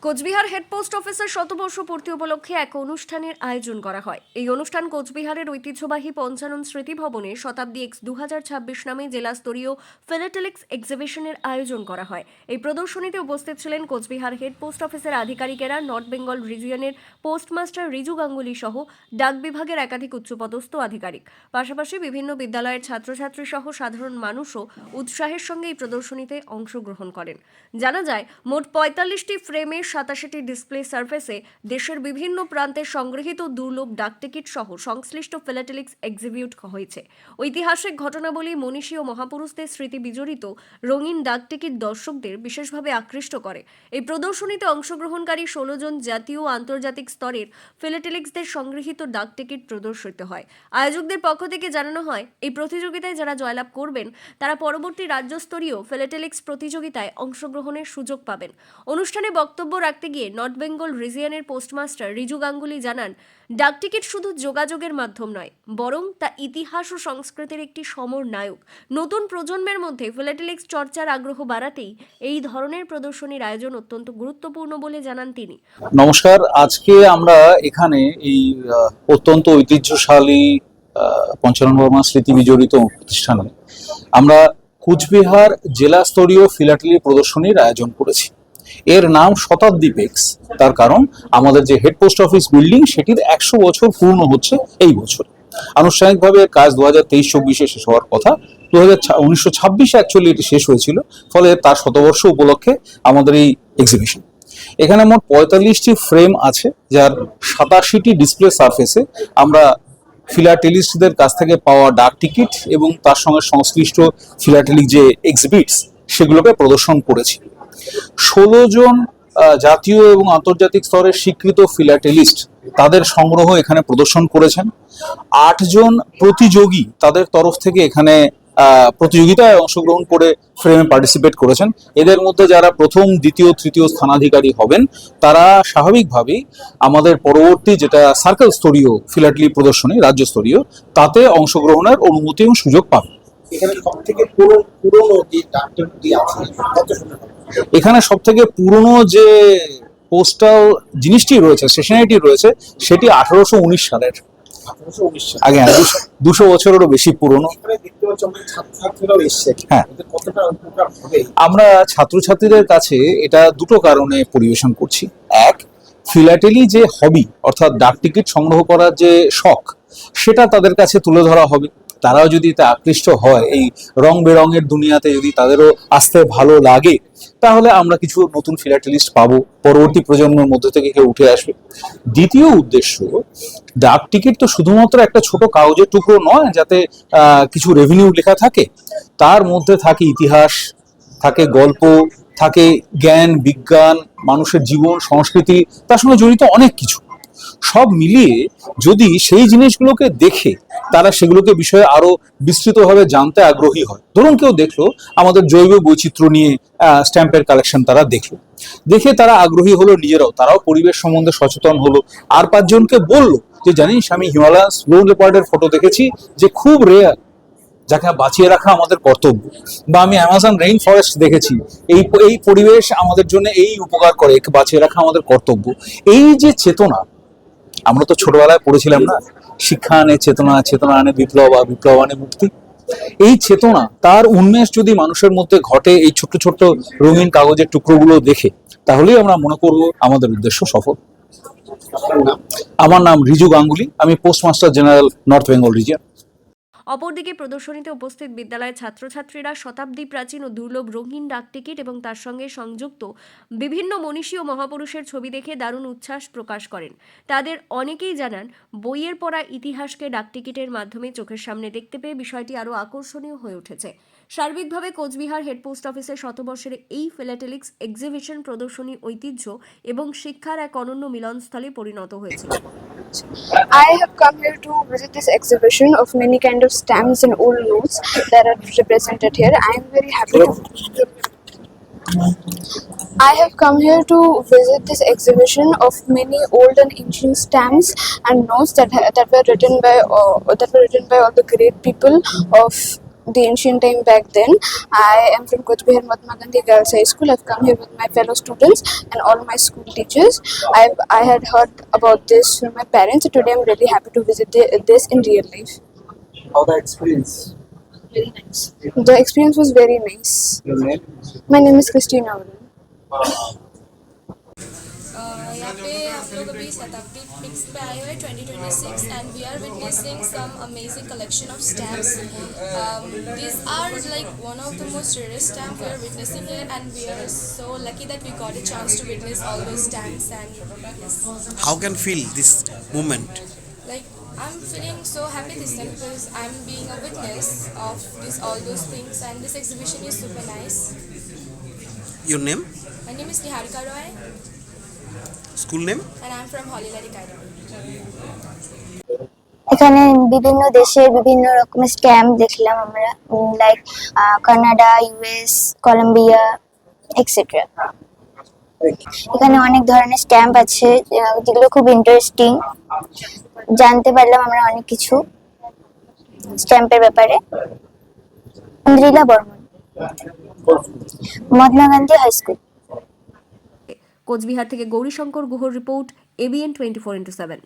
Cooch Behar head post অফিসের শতবর্ষ পূর্তি উপলক্ষে এক অনুষ্ঠানের আয়োজন করা হয়। এই অনুষ্ঠান কোচবিহারের ঐতিহ্যবাহী পঞ্চানন স্মৃতি ভবনে শতাব্দী এক্স 2026 নামে জেলা স্তরীয় ফিলাটেলিক্স এক্সিবিশনের আয়োজন করা হয়। এই প্রদর্শনীতে উপস্থিত ছিলেন কোচবিহার হেড পোস্ট অফিসের আধিকারিকেরা, নর্থ বেঙ্গল রিজিয়নের পোস্টমাস্টার রিজু গাঙ্গুলি সহ ডাক বিভাগের একাধিক উচ্চপদস্থ আধিকারিক। পাশাপাশি বিভিন্ন বিদ্যালয়ের ছাত্রছাত্রী সহ সাধারণ মানুষও উৎসাহের সঙ্গে এই প্রদর্শনীতে অংশগ্রহণ করেন। জানা যায়, মোট 45টি ফ্রেমে 87টি ডিসপ্লে সার্ফেসে দেশের বিভিন্ন প্রান্তে সংগৃহীত দুর্লভ ডাকটিকিট সহ সংশ্লিষ্ট ফিলাটেলিক্স এক্সিবিউট হয়েছে। ঐতিহাসিক ঘটনাবলী, মনীষী ও মহাপুরুষদের স্মৃতি বিজড়িত রঙিন ডাকটিকিট দর্শকদের বিশেষভাবে আকৃষ্ট করে। এই প্রদর্শনীতে অংশগ্রহণকারী 16 জন জাতীয় ও আন্তর্জাতিক স্তরের ফিলাটেলিক্সদের সংগৃহীত ডাকটিকিট প্রদর্শিত হয়। আয়োজকদের পক্ষ থেকে জানানো হয়, এই প্রতিযোগিতায় যারা জয়লাভ করবেন তারা পরবর্তী রাজ্যস্তরীয় ফিলাটেলিক্স প্রতিযোগিতায় অংশগ্রহণের সুযোগ পাবেন। অনুষ্ঠানে বক্তব্য রাখতে গিয়ে নর্থ বেঙ্গল রিজিয়নের পোস্টমাস্টার রিজু গাঙ্গুলি জানান, ডাকটিকিট শুধু যোগাযোগের মাধ্যম নয়, বরং তা ইতিহাস ও সংস্কৃতির একটি সমর নায়ক। নতুন প্রজন্মের মধ্যে ফিলাটেলিক্স চর্চার আগ্রহ বাড়াতেই এই ধরনের প্রদর্শনীর আয়োজন অত্যন্ত গুরুত্বপূর্ণ বলে জানান তিনি। নমস্কার, আজকে আমরা এখানে এই অত্যন্ত ঐতিহ্যশালী পঞ্চানন বর্মা স্মৃতি বিজড়িত প্রতিষ্ঠানে আমরা কুচবিহার জেলা স্তরীয় ফিলাটেলি প্রদর্শনীর আয়োজন করেছি। এর নাম শতাব্দী পেক্স, তার কারণ আমাদের যে হেড পোস্ট অফিস বিল্ডিং সেটির 100 বছর পূর্ণ হচ্ছে এই বছর। আনুষ্ঠানিকভাবে কাজ 2023-24 শেষ হওয়ার কথা, 1926 অ্যাকচুয়ালি এটি শেষ হয়েছিল, ফলে তার শতবর্ষ উপলক্ষে আমাদের এই এক্সিবিশন। এখানে মোট 45টি ফ্রেম আছে, যার 87টি ডিসপ্লে সারফেসে আমরা ফিলাটেলিস্টদের কাছ থেকে পাওয়া ডাক টিকিট এবং তার সঙ্গে সংশ্লিষ্ট ফিলাটেলিক যে এক্সিবিটস সেগুলোকে প্রদর্শন করেছি। 16 জন জাতীয় এবং আন্তর্জাতিক স্তরের স্বীকৃত ফিলাটেলিস্ট তাদের সংগ্রহ এখানে প্রদর্শন করেছেন। 8 জন প্রতিযোগী তাদের তরফ থেকে এখানে প্রতিযোগিতায় অংশগ্রহণ করে ফ্রেমে পার্টিসিপেট করেছেন। এদের মধ্যে যারা প্রথম, দ্বিতীয়, তৃতীয় স্থানাধিকারী হবেন তারা স্বাভাবিকভাবেই আমাদের পরবর্তী যেটা সার্কেল স্তরীয় ফিলাটেলি প্রদর্শনী, রাজ্য স্তরীয়, তাতে অংশগ্রহণের অনুমতি এবং সুযোগ পাবেন। এখানে সব থেকে পুরনো যে পোস্টাল জিনিসটি রয়েছে, স্টেশনারিটি রয়েছে, সেটি 1819 সালের। আগে 200 বছরেরও বেশি পুরনো। হ্যাঁ, আমরা ছাত্রছাত্রীদের কাছে এটা দুটো কারণে পরিবেশন করছি। এক, ফিলাটেলি যে হবি, অর্থাৎ ডাক টিকিট সংগ্রহ করার যে শখ, সেটা তাদের কাছে তুলে ধরা হবে। তারাও যদি তা আকৃষ্ট হয়, এই রং বেরঙের দুনিয়াতে যদি তাদেরও আসতে ভালো লাগে, তাহলে আমরা কিছু নতুন ফিলাটেলিস্ট পাবো, পরবর্তী প্রজন্মের মধ্যে থেকে কেউ উঠে আসবে। দ্বিতীয় উদ্দেশ্য, ডাক টিকিট তো শুধুমাত্র একটা ছোট কাগজের টুকরো নয় যাতে কিছু রেভিনিউ লেখা থাকে, তার মধ্যে থাকে ইতিহাস, থাকে গল্প, থাকে জ্ঞান, বিজ্ঞান, মানুষের জীবন, সংস্কৃতি, তার সঙ্গে জড়িত অনেক কিছু। সব মিলিয়ে যদি সেই জিনিসগুলোকে দেখে তারা সেগুলোকে বিষয়ে আরো বিস্তৃতভাবে জানতে আগ্রহী হয়, ধরুন কেউ দেখলো আমাদের জৈব বৈচিত্র্য নিয়ে স্ট্যাম্পের কালেকশন, তারা দেখে তারা আগ্রহী হলো, নিজেরাও তারাও পরিবেশ সম্বন্ধে সচেতন হলো, আর 5 জনকে বললো যে জানিস, আমি হিমালয়ান স্নো লেপার্ডের ফটো দেখেছি যে খুব রেয়ার, যাকে বাঁচিয়ে রাখা আমাদের কর্তব্য, বা আমি অ্যামাজন রেইন ফরেস্ট দেখেছি, এই পরিবেশ আমাদের জন্য এই উপকার করে, একে বাঁচিয়ে রাখা আমাদের কর্তব্য। এই যে চেতনা, আমরা তো ছোটবেলায় পড়েছিলাম না, শিক্ষা আনে চেতনা, চেতনা আনে বিপ্লব, আর বিপ্লব আনে মুক্তি। এই চেতনা, তার উন্মেষ যদি মানুষের মধ্যে ঘটে এই ছোট্ট ছোট্ট রঙিন কাগজের টুকরোগুলো দেখে, তাহলেই আমরা মনে করব আমাদের উদ্দেশ্য সফল। আমার নাম রিজু গাঙ্গুলি, আমি postmaster general, north Bengal region. অপরদিকে প্রদর্শনীতে উপস্থিত বিদ্যালয়ের ছাত্রছাত্রীরা শতাব্দী প্রাচীন ও দুর্লভ রঙিন ডাকটিকিট এবং তার সঙ্গে সংযুক্ত বিভিন্ন মনীষী ও মহাপুরুষের ছবি দেখে দারুণ উচ্ছ্বাস প্রকাশ করেন। তাদের অনেকেই জানান, বইয়ের পড়া ইতিহাসকে ডাকটিকিটের মাধ্যমে চোখের সামনে দেখতে পেয়ে বিষয়টি আরও আকর্ষণীয় হয়ে উঠেছে। সার্বিকভাবে কোচবিহার হেড পোস্ট অফিসের শতবর্ষের এই ফিলাটেলিক্স এক্সিবিশন প্রদর্শনী ঐতিহ্য এবং শিক্ষার এক অনন্য মিলনস্থলে পরিণত হয়েছিল। I have come here to visit this exhibition of many kind of stamps and old notes that are represented here. I am very happy I have come here to visit this exhibition of many old and ancient stamps and notes that were written by all the great people of the ancient time back then. I am from Coach Behar Mahatma Gandhi Girls High School. I've come here with my fellow students and all my school teachers. I had heard about this from my parents, and today I'm really happy to visit this in real life. How the experience? Very nice. The experience was very nice. Your name? My name is Christina Avril. यहाँ पे हम लोग अभी शताब्दी pics पे आए हुए 2026 and we are witnessing some amazing collection of stamps these are like one of the most rarest stamps we are witnessing here and we are so lucky that we got a chance to witness all those stamps and yes, How can feel this moment? like I'm feeling so happy this time because I'm being a witness of this all those things and this exhibition is super nice. Your name? My name is Niharika Roy School name? and I'm from Holyland Academy. এখানে বিভিন্ন দেশের বিভিন্ন রকমের stamp দেখলাম আমরা, like Canada, US, Colombia etcetera. এখানে অনেক ধরনের স্ট্যাম্প আছে যেগুলো খুব ইন্টারেস্টিং, জানতে পারলাম আমরা অনেক কিছু স্ট্যাম্পের ব্যাপারে। Indrila Barman, Mahatma Gandhi high school. কোচবিহার থেকে গৌরীশঙ্কর গুহর রিপোর্ট, ABN 24/7।